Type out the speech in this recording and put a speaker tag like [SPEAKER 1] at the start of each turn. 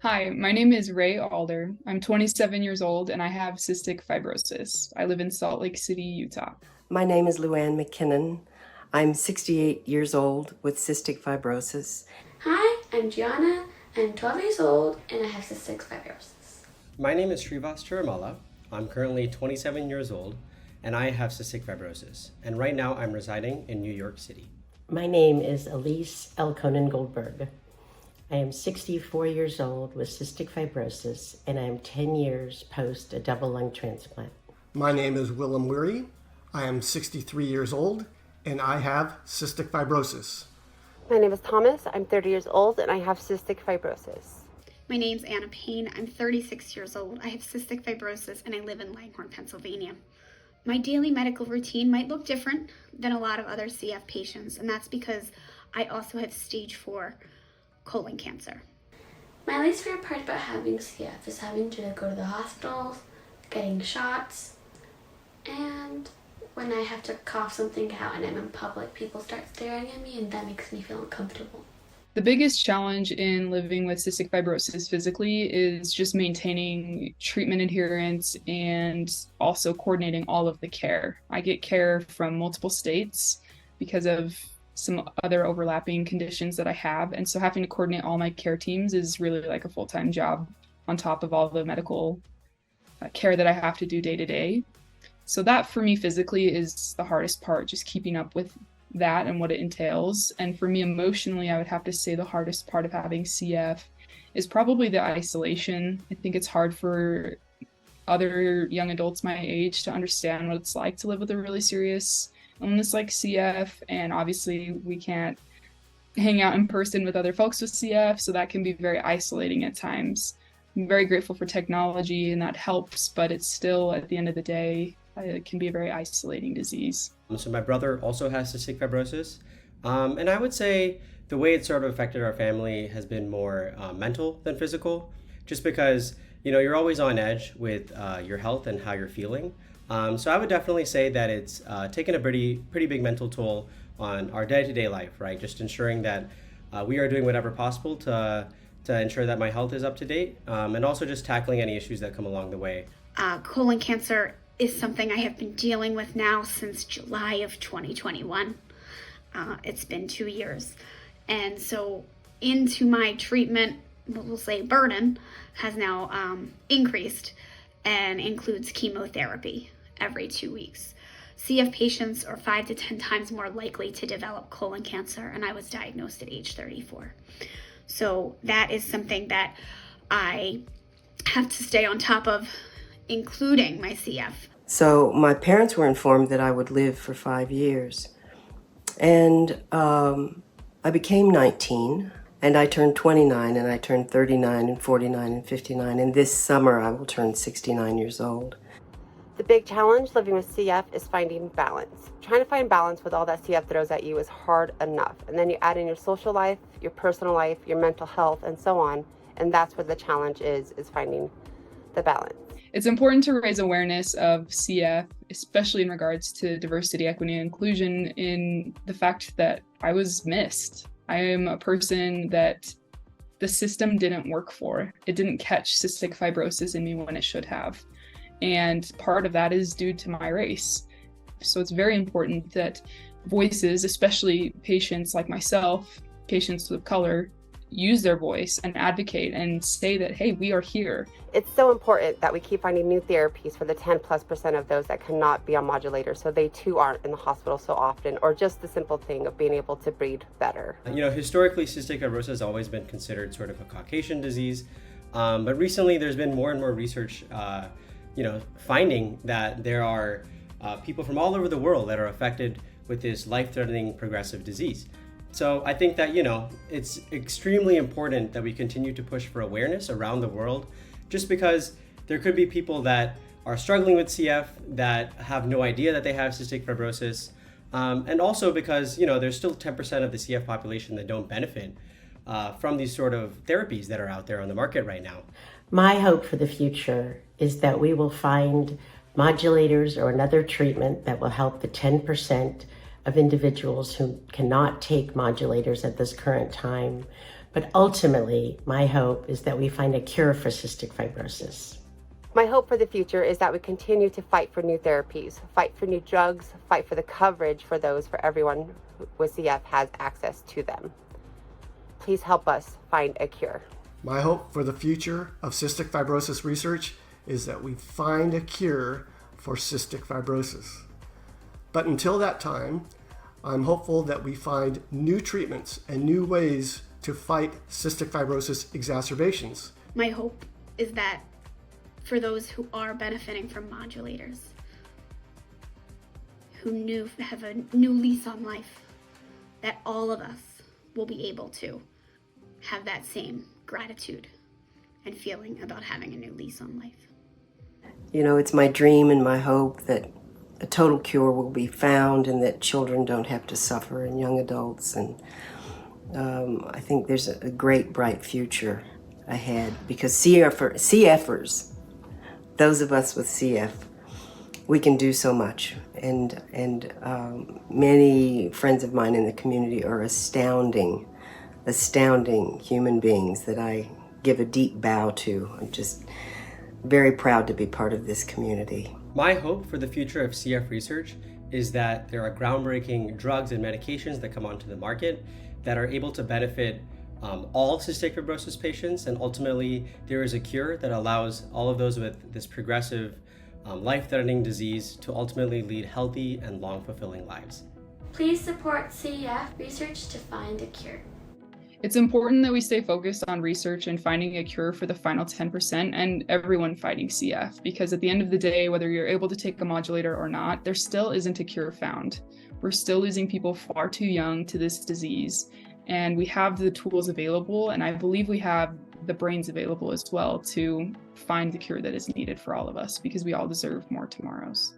[SPEAKER 1] Hi, my name is Ray Alder. I'm 27 years old and I have cystic fibrosis. I live in Salt Lake City, Utah.
[SPEAKER 2] My name is Luann McKinnon. I'm 68 years old with cystic fibrosis.
[SPEAKER 3] Hi, I'm Gianna. I'm 12 years old and I have cystic fibrosis.
[SPEAKER 4] My name is Srivas Chiramala. I'm currently 27 years old and I have cystic fibrosis. And right now I'm residing in New York City.
[SPEAKER 5] My name is Elise Elkonen Goldberg. I am 64 years old with cystic fibrosis and I am 10 years post a double lung transplant.
[SPEAKER 6] My name is Willem Weary. I am 63 years old and I have cystic fibrosis.
[SPEAKER 7] My name is Thomas. I'm 30 years old and I have cystic fibrosis.
[SPEAKER 8] My name's Anna Payne. I'm 36 years old. I have cystic fibrosis and I live in Langhorne, Pennsylvania. My daily medical routine might look different than a lot of other CF patients, and that's because I also have stage 4 colon cancer.
[SPEAKER 3] My least favorite part about having CF is having to go to the hospitals, getting shots, and when I have to cough something out and I'm in public, people start staring at me and that makes me feel uncomfortable.
[SPEAKER 1] The biggest challenge in living with cystic fibrosis physically is just maintaining treatment adherence and also coordinating all of the care. I get care from multiple states because of some other overlapping conditions that I have. And so having to coordinate all my care teams is really like a full-time job on top of all the medical care that I have to do day to day. So that for me physically is the hardest part, just keeping up with that and what it entails. And for me emotionally, I would have to say the hardest part of having CF is probably the isolation. I think it's hard for other young adults my age to understand what it's like to live with a really serious illness like CF. And obviously we can't hang out in person with other folks with CF, so that can be very isolating at times. I'm very grateful for technology and that helps, but it's still, at the end of the day, it can be a very isolating disease.
[SPEAKER 4] So my brother also has cystic fibrosis. And I would say the way it sort of affected our family has been more mental than physical, just because, you're always on edge with your health and how you're feeling. So I would definitely say that it's taken a pretty big mental toll on our day-to-day life, right? Just ensuring that we are doing whatever possible to ensure that my health is up to date, and also just tackling any issues that come along the way.
[SPEAKER 8] Colon cancer is something I have been dealing with now since July of 2021. It's been 2 years. And so into my treatment, we'll say burden, has now increased and includes chemotherapy every 2 weeks. CF patients are 5 to 10 times more likely to develop colon cancer, and I was diagnosed at age 34. So that is something that I have to stay on top of, including my CF.
[SPEAKER 2] So my parents were informed that I would live for 5 years. And I became 19 and I turned 29 and I turned 39 and 49 and 59. And this summer I will turn 69 years old.
[SPEAKER 7] The big challenge living with CF is finding balance. Trying to find balance with all that CF throws at you is hard enough. And then you add in your social life, your personal life, your mental health, and so on. And that's where the challenge is finding the balance.
[SPEAKER 1] It's important to raise awareness of CF, especially in regards to diversity, equity, and inclusion, in the fact that I was missed. I am a person that the system didn't work for. It didn't catch cystic fibrosis in me when it should have. And part of that is due to my race. So it's very important that voices, especially patients like myself, patients of color, use their voice and advocate and say that, hey, we are here.
[SPEAKER 7] It's so important that we keep finding new therapies for the 10+% of those that cannot be on modulators, so they too aren't in the hospital so often, or just the simple thing of being able to breathe better.
[SPEAKER 4] Historically, cystic fibrosis has always been considered sort of a Caucasian disease, but recently there's been more and more research finding that there are people from all over the world that are affected with this life-threatening progressive disease. So I think that, it's extremely important that we continue to push for awareness around the world, just because there could be people that are struggling with CF that have no idea that they have cystic fibrosis. And also because, there's still 10% of the CF population that don't benefit from these sort of therapies that are out there on the market right now.
[SPEAKER 5] My hope for the future is that we will find modulators or another treatment that will help the 10% of individuals who cannot take modulators at this current time But ultimately, my hope is that we find a cure for cystic fibrosis.
[SPEAKER 7] My hope for the future is that we continue to fight for new therapies, fight for new drugs, fight for the coverage for everyone with CF has access to them. Please help us find a cure.
[SPEAKER 6] My hope for the future of cystic fibrosis research is that we find a cure for cystic fibrosis. But until that time, I'm hopeful that we find new treatments and new ways to fight cystic fibrosis exacerbations.
[SPEAKER 8] My hope is that for those who are benefiting from modulators, who have a new lease on life, that all of us will be able to have that same gratitude and feeling about having a new lease on life.
[SPEAKER 2] You know, it's my dream and my hope that a total cure will be found and that children don't have to suffer and young adults. And I think there's a great, bright future ahead because CFers, those of us with CF, we can do so much. And many friends of mine in the community are astounding human beings that I give a deep bow to. I'm just very proud to be part of this community.
[SPEAKER 4] My hope for the future of CF research is that there are groundbreaking drugs and medications that come onto the market that are able to benefit all cystic fibrosis patients, and ultimately there is a cure that allows all of those with this progressive, life-threatening disease to ultimately lead healthy and long fulfilling lives.
[SPEAKER 3] Please support CEF research to find a cure.
[SPEAKER 1] It's important that we stay focused on research and finding a cure for the final 10% and everyone fighting CF, because at the end of the day, whether you're able to take a modulator or not, there still isn't a cure found. We're still losing people far too young to this disease, and we have the tools available, and I believe we have the brains available as well to find the cure that is needed for all of us, because we all deserve more tomorrows.